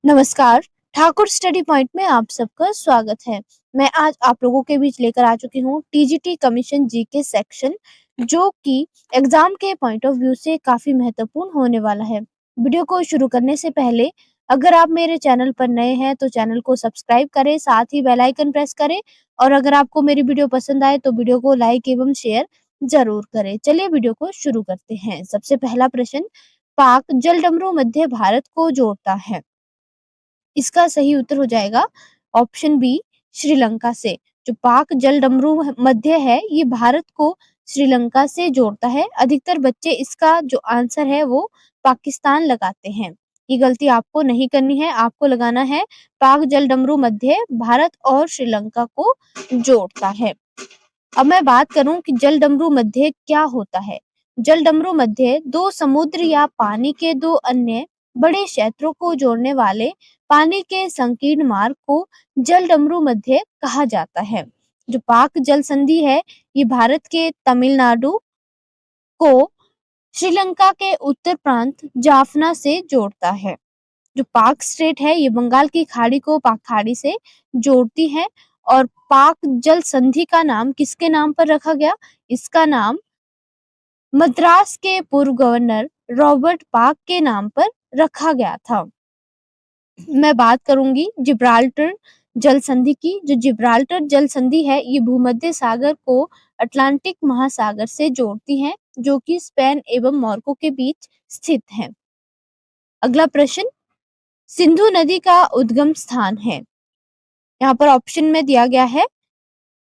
नमस्कार। Thakur study point में आप सबका स्वागत है। मैं आज आप लोगों के बीच लेकर आ चुकी हूँ टीजीटी कमीशन जीके सेक्शन, जो कि एग्जाम के पॉइंट ऑफ व्यू से काफी महत्वपूर्ण होने वाला है। वीडियो को शुरू करने से पहले अगर आप मेरे चैनल पर नए हैं तो चैनल को सब्सक्राइब करें, साथ ही बेल आइकन प्रेस करें और अगर आपको मेरी वीडियो पसंद आए तो वीडियो को लाइक एवं शेयर जरूर करें। चलिए वीडियो को शुरू करते हैं। सबसे पहला प्रश्न, पाक जलडमरू मध्य भारत को जोड़ता है। इसका सही उत्तर हो जाएगा ऑप्शन बी, श्रीलंका से। जो पाक जलडमरू मध्य है ये भारत को श्रीलंका से जोड़ता है। अधिकतर बच्चे इसका जो आंसर है वो पाकिस्तान लगाते हैं। ये गलती आपको नहीं करनी है, आपको लगाना है पाक जलडमरू मध्य भारत और श्रीलंका को जोड़ता है। अब मैं बात करूं कि जलडमरू मध्य क्या होता है। जलडमरू मध्य दो समुद्र या पानी के दो अन्य बड़े क्षेत्रों को जोड़ने वाले पानी के संकीर्ण मार्ग को जलडमरू मध्य कहा जाता है। जो पाक जल संधि है ये भारत के तमिलनाडु को श्रीलंका के उत्तर प्रांत जाफना से जोड़ता है। जो पाक स्ट्रेट है ये बंगाल की खाड़ी को पाक खाड़ी से जोड़ती है और पाक जल संधि का नाम किसके नाम पर रखा गया? इसका नाम मद्रास के पूर्व गवर्नर रॉबर्ट पाक के नाम पर रखा गया था। मैं बात करूंगी जिब्राल्टर जल संधि की। जो जिब्राल्टर जल संधि है ये भूमध्य सागर को अटलांटिक महासागर से जोड़ती है, जो कि स्पेन एवं मोरक्को के बीच स्थित है। अगला प्रश्न, सिंधु नदी का उद्गम स्थान है। यहाँ पर ऑप्शन में दिया गया है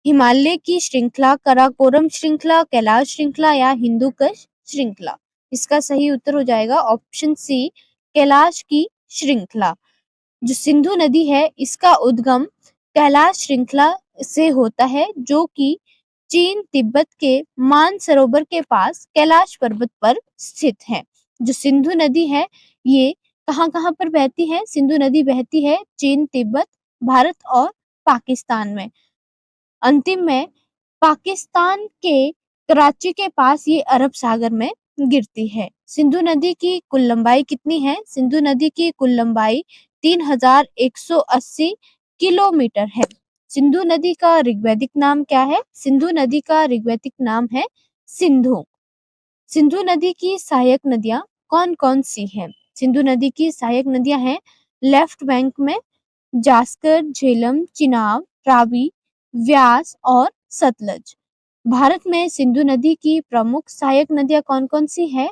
हिमालय की श्रृंखला, काराकोरम श्रृंखला, कैलाश श्रृंखला या हिंदू कुश श्रृंखला। इसका सही उत्तर हो जाएगा ऑप्शन सी, कैलाश की श्रृंखला। जो सिंधु नदी है इसका उद्गम कैलाश श्रृंखला से होता है, जो कि चीन तिब्बत के मानसरोवर के पास कैलाश पर्वत पर स्थित है। जो सिंधु नदी है ये कहाँ कहाँ पर बहती है? सिंधु नदी बहती है चीन, तिब्बत, भारत और पाकिस्तान में। अंतिम में पाकिस्तान के कराची के पास ये अरब सागर में गिरती है। सिंधु नदी की कुल लंबाई कितनी है? सिंधु नदी की कुल लंबाई 3180 किलोमीटर है। सिंधु नदी का ऋग्वैदिक नाम क्या है? सिंधु नदी का ऋग्वैदिक नाम है सिंधु। सिंधु नदी की सहायक नदियां कौन कौन सी हैं? सिंधु नदी की सहायक नदियां हैं लेफ्ट बैंक में जास्कर, झेलम, चिनाब, रावी, व्यास और सतलज। भारत में सिंधु नदी की प्रमुख सहायक नदियां कौन कौन सी है?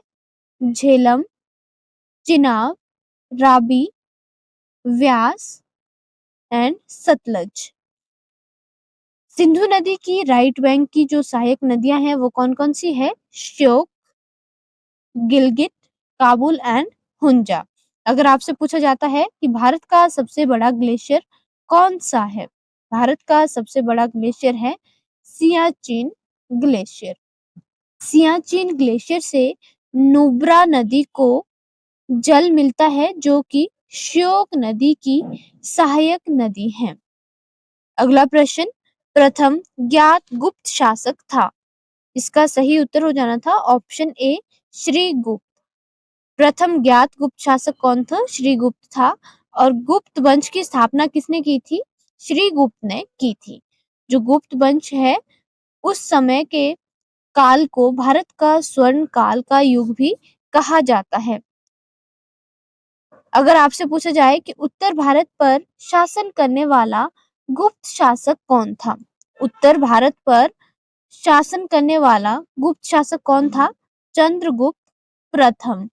झेलम, चिनाब, रावी, व्यास एंड सतलज। सिंधु नदी की राइट बैंक की जो सहायक नदियां हैं वो कौन कौन सी है? श्योक, गिलगित, काबुल एंड हुंजा। अगर आपसे पूछा जाता है कि भारत का सबसे बड़ा ग्लेशियर कौन सा है? भारत का सबसे बड़ा ग्लेशियर है सियाचिन ग्लेशियर। सियाचिन ग्लेशियर से नुब्रा नदी को जल मिलता है, जो कि श्योक नदी की सहायक नदी है। अगला प्रश्न, प्रथम ज्ञात गुप्त शासक था। इसका सही उत्तर हो जाना था ऑप्शन ए, श्रीगुप्त। प्रथम ज्ञात गुप्त शासक कौन था? श्रीगुप्त था। और गुप्त वंश की स्थापना किसने की थी? श्रीगुप्त ने की थी। जो गुप्त वंश है उस समय के काल को भारत का स्वर्ण काल का युग भी कहा जाता है। अगर आपसे पूछा जाए कि उत्तर भारत पर शासन करने वाला गुप्त शासक कौन था? उत्तर भारत पर शासन करने वाला गुप्त शासक कौन था? चंद्रगुप्त प्रथम।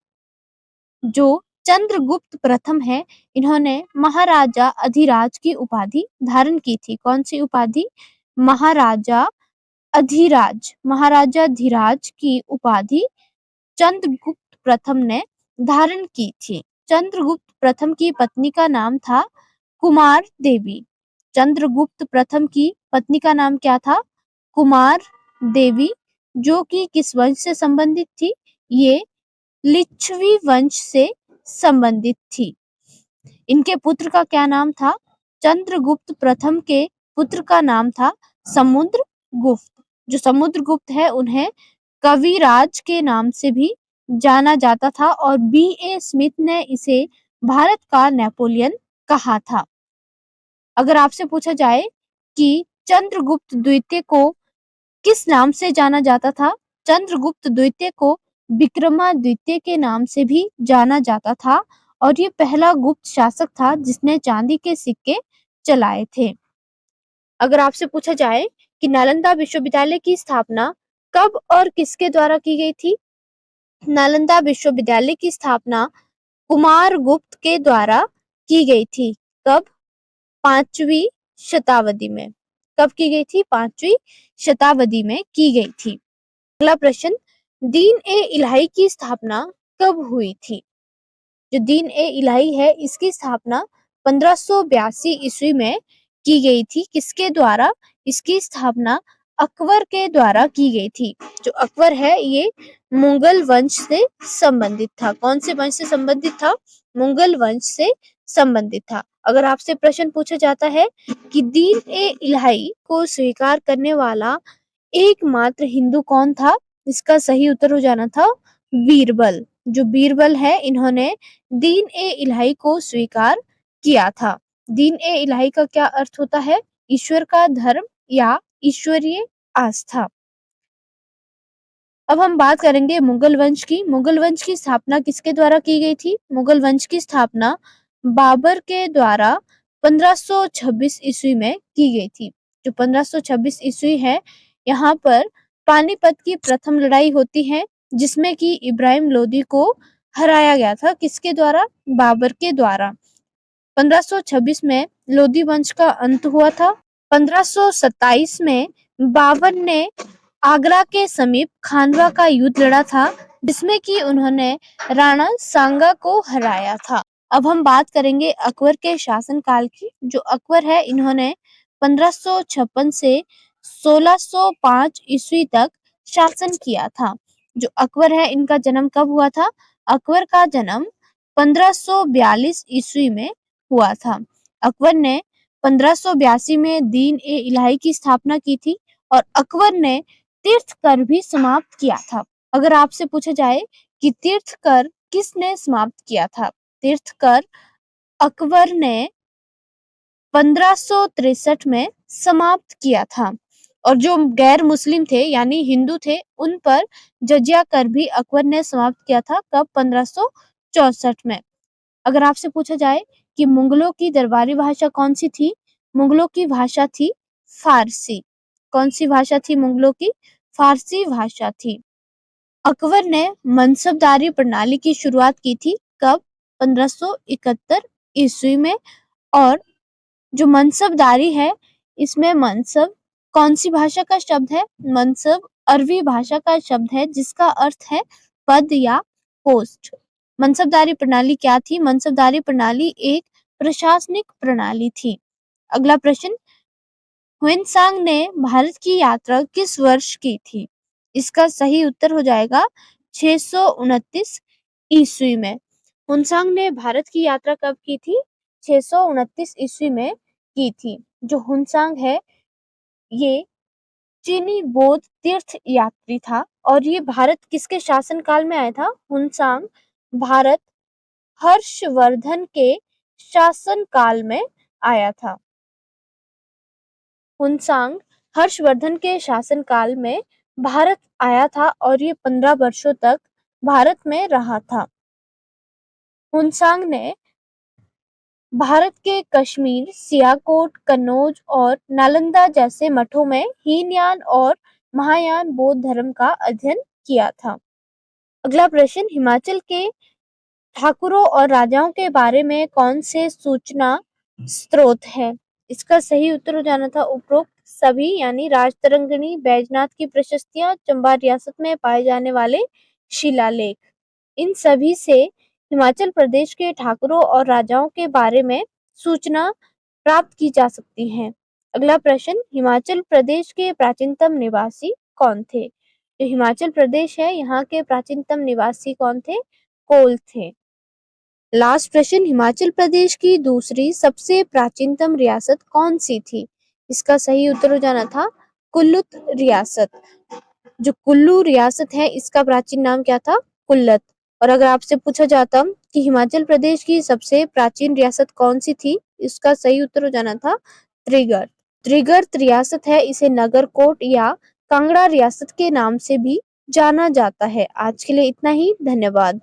जो चंद्रगुप्त प्रथम है इन्होंने महाराजा अधिराज की उपाधि धारण की थी। कौन सी उपाधि? महाराजा अधिराज। महाराजा अधिराज की उपाधि चंद्रगुप्त प्रथम ने धारण की थी। चंद्रगुप्त प्रथम की पत्नी का नाम था कुमार देवी। चंद्रगुप्त प्रथम की पत्नी का नाम क्या था? कुमार देवी। जो कि किस वंश से संबंधित थी? ये लिच्छवी वंश से संबंधित थी। इनके पुत्र का क्या नाम था? चंद्रगुप्त प्रथम के पुत्र का नाम था समुद्रगुप्त। जो समुद्रगुप्त है उन्हें कविराज के नाम से भी जाना जाता था और बी ए स्मिथ ने इसे भारत का नेपोलियन कहा था? अगर आपसे पूछा जाए कि चंद्रगुप्त द्वितीय को किस नाम से जाना जाता था? चंद्रगुप्त द्वितीय को विक्रमादित्य के नाम से भी जाना जाता था और ये पहला गुप्त शासक था जिसने चांदी के सिक्के चलाए थे। अगर आपसे पूछा जाए कि नालंदा विश्वविद्यालय की स्थापना कब और किसके द्वारा की गई थी? नालंदा विश्वविद्यालय की स्थापना कुमारगुप्त के द्वारा की गई थी। कब? 5वीं शताब्दी में। कब की गई थी? 5वीं शताब्दी में की गई थी। अगला प्रश्न, दीन ए इलाही की स्थापना कब हुई थी? जो दीन ए इलाही है इसकी स्थापना 1582 ईस्वी में की गई थी। किसके द्वारा? इसकी स्थापना अकबर के द्वारा की गई थी। जो अकबर है ये मुगल वंश से संबंधित था। कौन से वंश से संबंधित था? मुगल वंश से संबंधित था। अगर आपसे प्रश्न पूछा जाता है कि दीन ए इलाही को स्वीकार करने वाला एकमात्र हिंदू कौन था? इसका सही उत्तर हो जाना था बीरबल। जो बीरबल है इन्होंने दीन ए इलाही को स्वीकार किया था। दीन ए इलाही का क्या अर्थ होता है? ईश्वर का धर्म या ईश्वरीय आस्था। अब हम बात करेंगे मुगल वंश की। मुगल वंश की स्थापना किसके द्वारा की गई थी? मुगल वंश की स्थापना बाबर के द्वारा 1526 ईस्वी में की गई थी। जो 1526 ईस्वी है यहाँ पर पानीपत की प्रथम लड़ाई होती है जिसमें कि इब्राहिम लोदी को हराया गया था। किसके द्वारा? बाबर के द्वारा। 1526 में लोदी वंश का अंत हुआ था। 1527 में बाबर ने आगरा के समीप खानवा का युद्ध लड़ा था जिसमें कि उन्होंने राणा सांगा को हराया था। अब हम बात करेंगे अकबर के शासनकाल की। जो अकबर है इन्होंने 1556 से 1605 ईस्वी तक शासन किया था। जो अकबर है इनका जन्म कब हुआ था? अकबर का जन्म 1542 ईस्वी में हुआ था। अकबर ने 1582 में दीन ए इलाही की स्थापना की थी और अकबर ने तीर्थ कर भी समाप्त किया था। अगर आपसे पूछा जाए कि तीर्थ कर किसने समाप्त किया था? तीर्थ कर अकबर ने 1563 में समाप्त किया था और जो गैर मुस्लिम थे यानी हिंदू थे उन पर जजिया कर भी अकबर ने समाप्त किया था। कब? 1564 में। अगर आपसे पूछा जाए कि मुगलों की दरबारी भाषा कौन सी थी? मुगलों की भाषा थी फारसी। कौन सी भाषा थी मुगलों की? फारसी भाषा थी। अकबर ने मनसबदारी प्रणाली की शुरुआत की थी। कब? 1571 ईस्वी में। और जो मनसबदारी है इसमें मनसब कौन सी भाषा का शब्द है? मनसब अरबी भाषा का शब्द है जिसका अर्थ है पद या पोस्ट। मनसबदारी प्रणाली क्या थी? मनसबदारी प्रणाली एक प्रशासनिक प्रणाली थी। अगला प्रश्न, ह्वेनसांग ने भारत की यात्रा किस वर्ष की थी? इसका सही उत्तर हो जाएगा 629 ईस्वी में। ह्वेनसांग ने भारत की यात्रा कब की थी? 629 ईस्वी में की थी। जो ह्वेनसांग है ये चीनी बौद्ध तीर्थ यात्री था और ये भारत किसके शासनकाल में आया था? ह्वेनसांग भारत हर्षवर्धन के शासनकाल में आया था। ह्वेनसांग हर्षवर्धन के शासनकाल में भारत आया था और ये 15 वर्षों तक भारत में रहा था। ह्वेनसांग ने भारत के कश्मीर, सियाकोट, कन्नौज और नालंदा जैसे मठों में हीनयान और महायान बौद्ध धर्म का अध्ययन किया था। अगला प्रश्न, हिमाचल के ठाकुरों और राजाओं के बारे में कौन से सूचना स्रोत है? इसका सही उत्तर हो जाना था उपरोक्त सभी यानी राजतरंगिणी, बैजनाथ की प्रशस्तियां, चंबा रियासत में पाए जाने वाले शिलालेख। इन सभी से हिमाचल प्रदेश के ठाकुरों और राजाओं के बारे में सूचना प्राप्त की जा सकती है। अगला प्रश्न, हिमाचल प्रदेश के प्राचीनतम निवासी कौन थे? जो हिमाचल प्रदेश है यहाँ के प्राचीनतम निवासी कौन थे? कोल थे। लास्ट प्रश्न, हिमाचल प्रदेश की दूसरी सबसे प्राचीनतम रियासत कौन सी थी? इसका सही उत्तर हो जाना था कुल्लू रियासत। जो कुल्लू रियासत है इसका प्राचीन नाम क्या था? कुल्लत। और अगर आपसे पूछा जाता कि हिमाचल प्रदेश की सबसे प्राचीन रियासत कौन-सी थी? इसका सही उत्तर हो जाना था त्रिगढ़। त्रिगढ़ रियासत है, इसे नगरकोट या कांगड़ा रियासत के नाम से भी जाना जाता है। आज के लिए इतना ही, धन्यवाद।